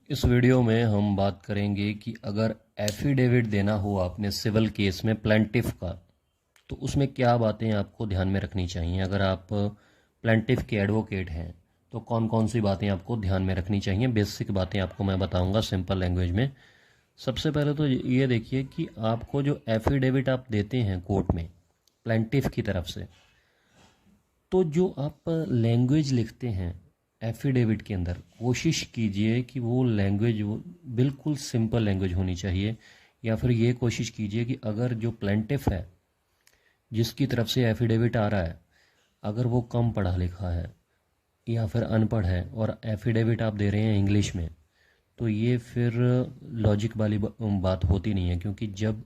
इस वीडियो में हम बात करेंगे कि अगर एफिडेविट देना हो आपने सिविल केस में प्लेंटिफ का, तो उसमें क्या बातें आपको ध्यान में रखनी चाहिए। अगर आप प्लेंटिफ के एडवोकेट हैं तो कौन कौन सी बातें आपको ध्यान में रखनी चाहिए। बेसिक बातें आपको मैं बताऊंगा सिंपल लैंग्वेज में। सबसे पहले तो ये देखिए कि आपको जो एफिडेविट आप देते हैं कोर्ट में प्लेंटिफ की तरफ से, तो जो आप लैंग्वेज लिखते हैं एफिडेविट के अंदर, कोशिश कीजिए कि वो लैंग्वेज बिल्कुल सिंपल लैंग्वेज होनी चाहिए। या फिर ये कोशिश कीजिए कि अगर जो प्लेंटिफ है जिसकी तरफ से एफिडेविट आ रहा है, अगर वो कम पढ़ा लिखा है या फिर अनपढ़ है और एफिडेविट आप दे रहे हैं इंग्लिश में, तो ये फिर लॉजिक वाली बात होती नहीं है। क्योंकि जब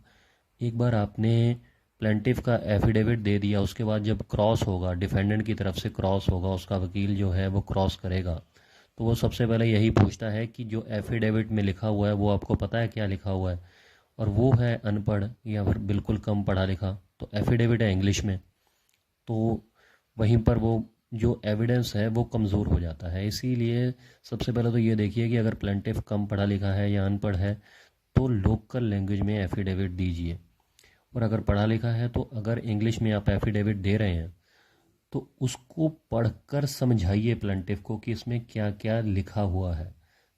एक बार आपने प्लेंटिफ का एफिडेविट दे दिया, उसके बाद जब क्रॉस होगा, डिफेंडेंट की तरफ से क्रॉस होगा, उसका वकील जो है वो क्रॉस करेगा, तो वो सबसे पहले यही पूछता है कि जो एफिडेविट में लिखा हुआ है वो आपको पता है क्या लिखा हुआ है, और वो है अनपढ़ या फिर बिल्कुल कम पढ़ा लिखा, तो एफिडेविट है इंग्लिश में, तो वहीं पर वो जो एविडेंस है वो कमज़ोर हो जाता है। इसीलिए सबसे पहले तो ये देखिए कि अगर प्लेंटिफ कम पढ़ा लिखा है या अनपढ़ है तो लोकल लैंग्वेज में एफिडेविट दीजिए। और अगर पढ़ा लिखा है तो अगर इंग्लिश में आप एफिडेविट दे रहे हैं तो उसको पढ़कर समझाइए प्लेंटिफ को कि इसमें क्या क्या लिखा हुआ है,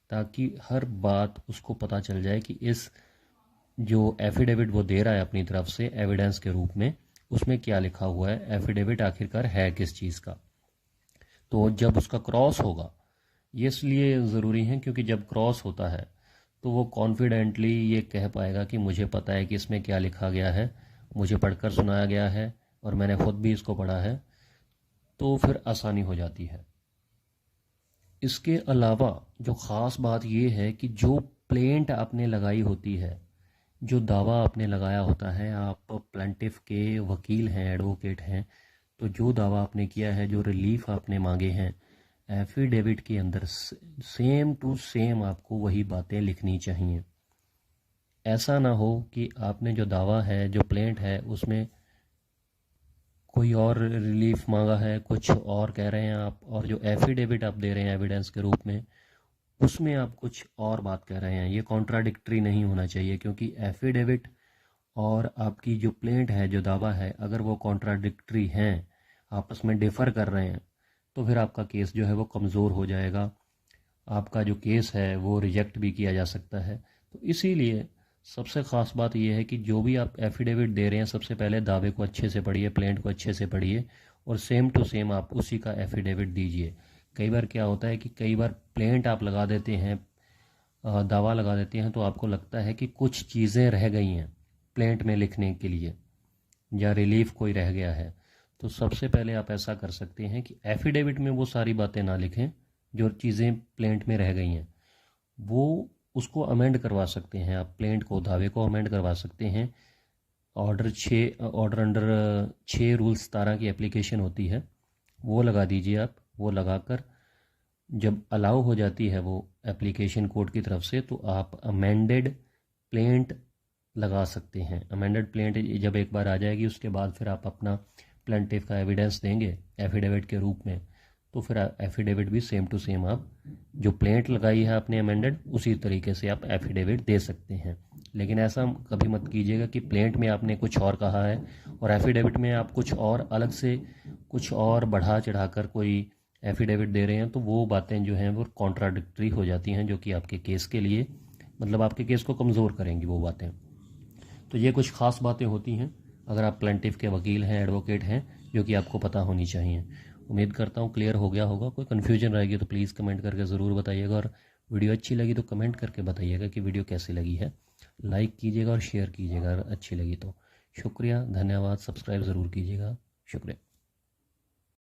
ताकि हर बात उसको पता चल जाए कि इस जो एफिडेविट वो दे रहा है अपनी तरफ से एविडेंस के रूप में, उसमें क्या लिखा हुआ है, एफिडेविट आखिरकार है किस चीज़ का। तो जब उसका क्रॉस होगा, ये इसलिए ज़रूरी है क्योंकि जब क्रॉस होता है तो वो कॉन्फिडेंटली ये कह पाएगा कि मुझे पता है कि इसमें क्या लिखा गया है, मुझे पढ़कर सुनाया गया है और मैंने खुद भी इसको पढ़ा है, तो फिर आसानी हो जाती है। इसके अलावा जो ख़ास बात ये है कि जो प्लेंट आपने लगाई होती है, जो दावा आपने लगाया होता है, आप प्लेंटिफ के वकील हैं, एडवोकेट हैं, तो जो दावा आपने किया है, जो रिलीफ आपने मांगे हैं, एफिडेविट के अंदर सेम टू सेम आपको वही बातें लिखनी चाहिए। ऐसा ना हो कि आपने जो दावा है, जो प्लेंट है, उसमें कोई और रिलीफ मांगा है, कुछ और कह रहे हैं आप, और जो एफिडेविट आप दे रहे हैं एविडेंस के रूप में, उसमें आप कुछ और बात कह रहे हैं। ये कॉन्ट्राडिक्टरी नहीं होना चाहिए, क्योंकि एफिडेविट और आपकी जो प्लेंट है, जो दावा है, अगर वो कॉन्ट्राडिक्टरी हैं, आपस में डिफ़र कर रहे हैं, तो फिर आपका केस जो है वो कमज़ोर हो जाएगा, आपका जो केस है वो रिजेक्ट भी किया जा सकता है। तो इसीलिए सबसे ख़ास बात यह है कि जो भी आप एफिडेविट दे रहे हैं, सबसे पहले दावे को अच्छे से पढ़िए, प्लेंट को अच्छे से पढ़िए, और सेम टू सेम आप उसी का एफिडेविट दीजिए। कई बार क्या होता है कि कई बार प्लेंट आप लगा देते हैं, दावा लगा देते हैं, तो आपको लगता है कि कुछ चीज़ें रह गई हैं प्लेंट में लिखने के लिए, या रिलीफ कोई रह गया है। तो सबसे पहले आप ऐसा कर सकते हैं कि एफिडेविट में वो सारी बातें ना लिखें जो चीज़ें प्लेंट में रह गई हैं, वो उसको अमेंड करवा सकते हैं आप, प्लेंट को, दावे को अमेंड करवा सकते हैं। ऑर्डर अंडर 6 रूल्स 17 की एप्लीकेशन होती है, वो लगा दीजिए आप। वो लगाकर जब अलाउ हो जाती है वो एप्लीकेशन कोर्ट की तरफ से, तो आप अमेंडेड प्लेंट लगा सकते हैं। अमेंडेड प्लेंट जब एक बार आ जाएगी, उसके बाद फिर आप अपना प्लेंटिफ का एविडेंस देंगे एफिडेविट के रूप में, तो फिर एफिडेविट भी सेम टू सेम आप जो प्लेंट लगाई है आपने अमेंडेड, उसी तरीके से आप एफिडेविट दे सकते हैं। लेकिन ऐसा कभी मत कीजिएगा कि प्लेंट में आपने कुछ और कहा है और एफिडेविट में आप कुछ और अलग से कुछ और बढ़ा चढ़ाकर कोई एफिडेविट दे रहे हैं, तो वो बातें जो हैं वो कॉन्ट्राडिक्टरी हो जाती हैं, जो कि आपके केस के लिए, मतलब आपके केस को कमज़ोर करेंगी वो बातें। तो ये कुछ ख़ास बातें होती हैं अगर आप प्लेंटिफ के वकील हैं, एडवोकेट हैं, जो कि आपको पता होनी चाहिए। उम्मीद करता हूँ क्लियर हो गया होगा। कोई कन्फ्यूजन रहेगी तो प्लीज़ कमेंट करके ज़रूर बताइएगा, और वीडियो अच्छी लगी तो कमेंट करके बताइएगा कि वीडियो कैसी लगी है। लाइक कीजिएगा और शेयर कीजिएगा अगर अच्छी लगी तो। शुक्रिया, धन्यवाद, सब्सक्राइब ज़रूर कीजिएगा। शुक्रिया।